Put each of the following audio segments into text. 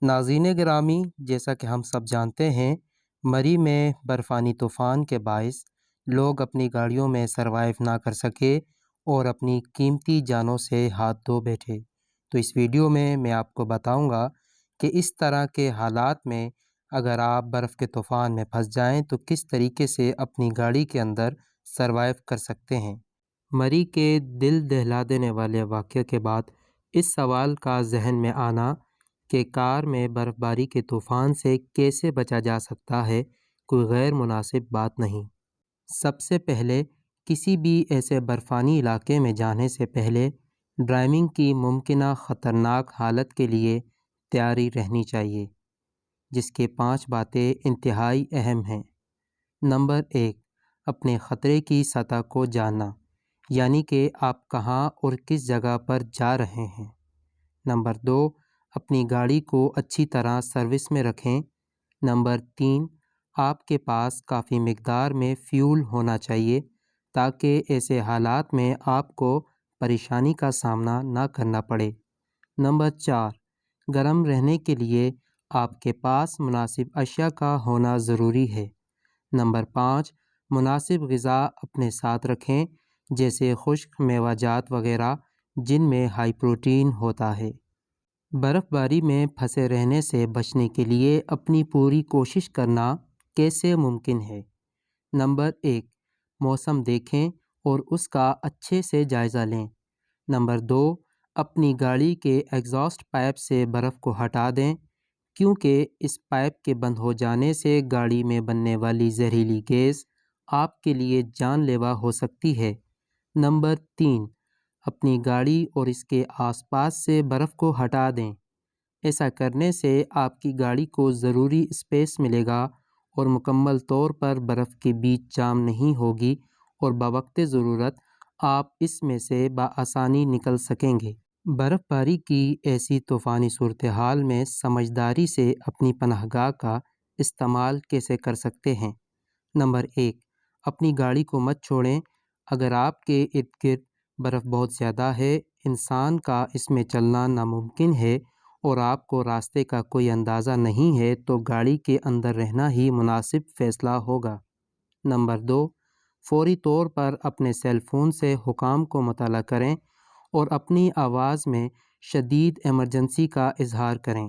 ناظرین گرامی، جیسا کہ ہم سب جانتے ہیں، مری میں برفانی طوفان کے باعث لوگ اپنی گاڑیوں میں سروائیو نہ کر سکے اور اپنی قیمتی جانوں سے ہاتھ دھو بیٹھے۔ تو اس ویڈیو میں آپ کو بتاؤں گا کہ اس طرح کے حالات میں اگر آپ برف کے طوفان میں پھنس جائیں تو کس طریقے سے اپنی گاڑی کے اندر سروائیو کر سکتے ہیں۔ مری کے دل دہلا دینے والے واقعے کے بعد اس سوال کا ذہن میں آنا کہ کار میں برف باری کے طوفان سے کیسے بچا جا سکتا ہے، کوئی غیر مناسب بات نہیں۔ سب سے پہلے کسی بھی ایسے برفانی علاقے میں جانے سے پہلے ڈرائیونگ کی ممکنہ خطرناک حالت کے لیے تیاری رہنی چاہیے، جس کے 5 باتیں انتہائی اہم ہیں۔ نمبر 1، اپنے خطرے کی سطح کو جاننا، یعنی کہ آپ کہاں اور کس جگہ پر جا رہے ہیں۔ نمبر 2، اپنی گاڑی کو اچھی طرح سروس میں رکھیں۔ نمبر 3، آپ کے پاس کافی مقدار میں فیول ہونا چاہیے تاکہ ایسے حالات میں آپ کو پریشانی کا سامنا نہ کرنا پڑے۔ نمبر 4، گرم رہنے کے لیے آپ کے پاس مناسب اشیاء کا ہونا ضروری ہے۔ نمبر 5، مناسب غذا اپنے ساتھ رکھیں، جیسے خشک میوہ جات وغیرہ جن میں ہائی پروٹین ہوتا ہے۔ برف باری میں پھنسے رہنے سے بچنے کے لیے اپنی پوری کوشش کرنا کیسے ممکن ہے۔ نمبر 1، موسم دیکھیں اور اس کا اچھے سے جائزہ لیں۔ نمبر 2، اپنی گاڑی کے ایگزاسٹ پائپ سے برف کو ہٹا دیں، کیونکہ اس پائپ کے بند ہو جانے سے گاڑی میں بننے والی زہریلی گیس آپ کے لیے جان لیوا ہو سکتی ہے۔ نمبر 3، اپنی گاڑی اور اس کے آس پاس سے برف کو ہٹا دیں۔ ایسا کرنے سے آپ کی گاڑی کو ضروری اسپیس ملے گا اور مکمل طور پر برف کے بیچ جام نہیں ہوگی اور بوقت ضرورت آپ اس میں سے بآسانی نکل سکیں گے۔ برف باری کی ایسی طوفانی صورتحال میں سمجھداری سے اپنی پناہ گاہ کا استعمال کیسے کر سکتے ہیں۔ نمبر 1، اپنی گاڑی کو مت چھوڑیں۔ اگر آپ کے ارد گرد برف بہت زیادہ ہے، انسان کا اس میں چلنا ناممکن ہے اور آپ کو راستے کا کوئی اندازہ نہیں ہے، تو گاڑی کے اندر رہنا ہی مناسب فیصلہ ہوگا۔ نمبر 2، فوری طور پر اپنے سیل فون سے حکام کو مطلع کریں اور اپنی آواز میں شدید ایمرجنسی کا اظہار کریں۔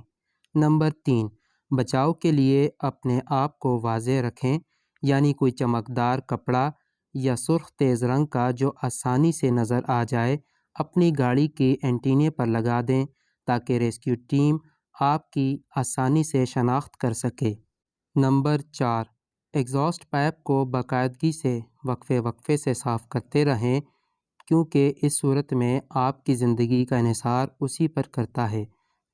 نمبر 3، بچاؤ کے لیے اپنے آپ کو واضح رکھیں، یعنی کوئی چمکدار کپڑا یا سرخ تیز رنگ کا جو آسانی سے نظر آ جائے اپنی گاڑی کے اینٹینے پر لگا دیں تاکہ ریسکیو ٹیم آپ کی آسانی سے شناخت کر سکے۔ نمبر 4، ایگزاسٹ پائپ کو باقاعدگی سے وقفے سے صاف کرتے رہیں، کیونکہ اس صورت میں آپ کی زندگی کا انحصار اسی پر کرتا ہے،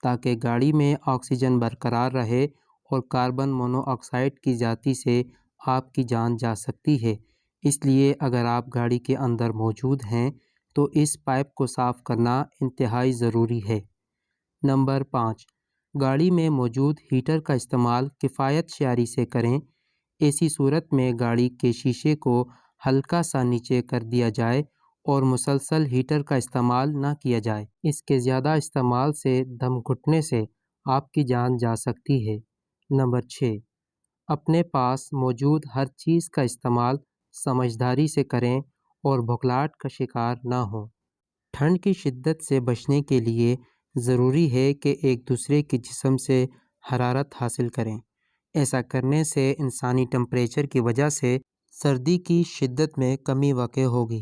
تاکہ گاڑی میں آکسیجن برقرار رہے اور کاربن مونو آکسائڈ کی زیادتی سے آپ کی جان جا سکتی ہے۔ اس لیے اگر آپ گاڑی کے اندر موجود ہیں تو اس پائپ کو صاف کرنا انتہائی ضروری ہے۔ نمبر 5، گاڑی میں موجود ہیٹر کا استعمال کفایت شعاری سے کریں۔ ایسی صورت میں گاڑی کے شیشے کو ہلکا سا نیچے کر دیا جائے اور مسلسل ہیٹر کا استعمال نہ کیا جائے۔ اس کے زیادہ استعمال سے دم گھٹنے سے آپ کی جان جا سکتی ہے۔ نمبر 6، اپنے پاس موجود ہر چیز کا استعمال سمجھداری سے کریں اور بھکلاہٹ کا شکار نہ ہوں۔ ٹھنڈ کی شدت سے بچنے کے لیے ضروری ہے کہ ایک دوسرے کے جسم سے حرارت حاصل کریں۔ ایسا کرنے سے انسانی ٹمپریچر کی وجہ سے سردی کی شدت میں کمی واقع ہوگی۔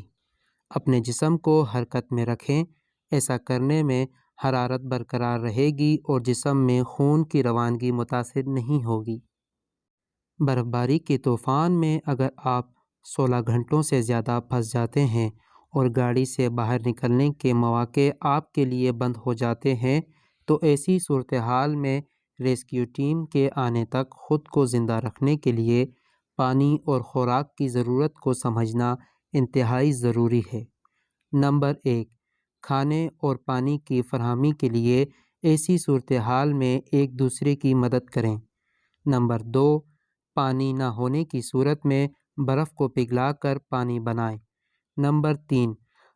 اپنے جسم کو حرکت میں رکھیں، ایسا کرنے میں حرارت برقرار رہے گی اور جسم میں خون کی روانگی متاثر نہیں ہوگی۔ برف باری کے طوفان میں اگر آپ 16 گھنٹوں سے زیادہ پھنس جاتے ہیں اور گاڑی سے باہر نکلنے کے مواقع آپ کے لیے بند ہو جاتے ہیں تو ایسی صورتحال میں ریسکیو ٹیم کے آنے تک خود کو زندہ رکھنے کے لیے پانی اور خوراک کی ضرورت کو سمجھنا انتہائی ضروری ہے۔ نمبر 1، کھانے اور پانی کی فراہمی کے لیے ایسی صورتحال میں ایک دوسرے کی مدد کریں۔ نمبر 2، پانی نہ ہونے کی صورت میں برف کو پگھلا کر پانی بنائیں۔ نمبر 3،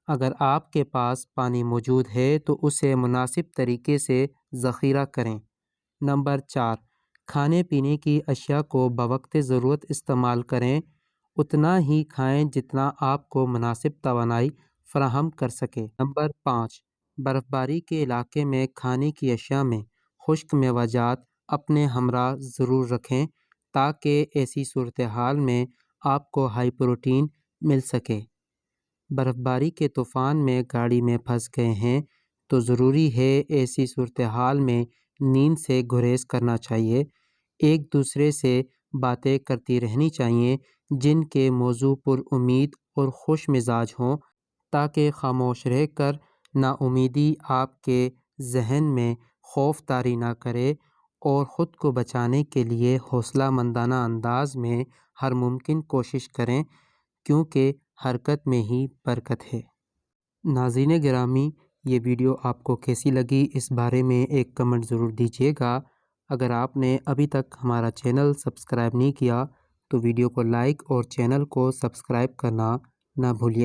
اگر آپ کے پاس پانی موجود ہے تو اسے مناسب طریقے سے ذخیرہ کریں۔ نمبر 4، کھانے پینے کی اشیاء کو بوقت ضرورت استعمال کریں۔ اتنا ہی کھائیں جتنا آپ کو مناسب توانائی فراہم کر سکے۔ نمبر 5، برف باری کے علاقے میں کھانے کی اشیاء میں خشک میوہ جات اپنے ہمراہ ضرور رکھیں تاکہ ایسی صورتحال میں آپ کو ہائی پروٹین مل سکے۔ برف باری کے طوفان میں گاڑی میں پھنس گئے ہیں تو ضروری ہے ایسی صورتحال میں نیند سے گریز کرنا چاہیے۔ ایک دوسرے سے باتیں کرتی رہنی چاہیے جن کے موضوع پر امید اور خوش مزاج ہوں تاکہ خاموش رہ کر نا امیدی آپ کے ذہن میں خوف طاری نہ کرے، اور خود کو بچانے کے لیے حوصلہ مندانہ انداز میں ہر ممکن کوشش کریں کیونکہ حرکت میں ہی برکت ہے۔ ناظرین گرامی، یہ ویڈیو آپ کو کیسی لگی اس بارے میں ایک کمنٹ ضرور دیجیے گا۔ اگر آپ نے ابھی تک ہمارا چینل سبسکرائب نہیں کیا تو ویڈیو کو لائک اور چینل کو سبسکرائب کرنا نہ بھولیے۔